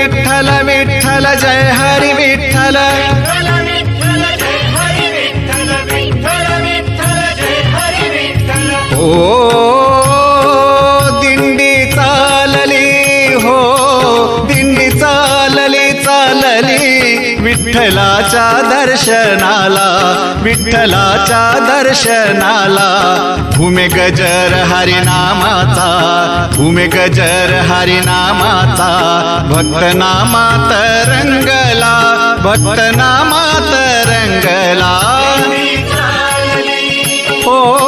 विठ्ठल विठ्ठल जय हरी विठ्ठल ओ दिंडी चालली हो दिंडी चालली चालली विठ्ठलाच्या दर्शनाला विठ्ठलाच्या दर्शनाला घुमे गजर हरिनामाचा घुमे गजर हरिनामाचा भक्त नामात रंगला भक्त नामात रंगला ओ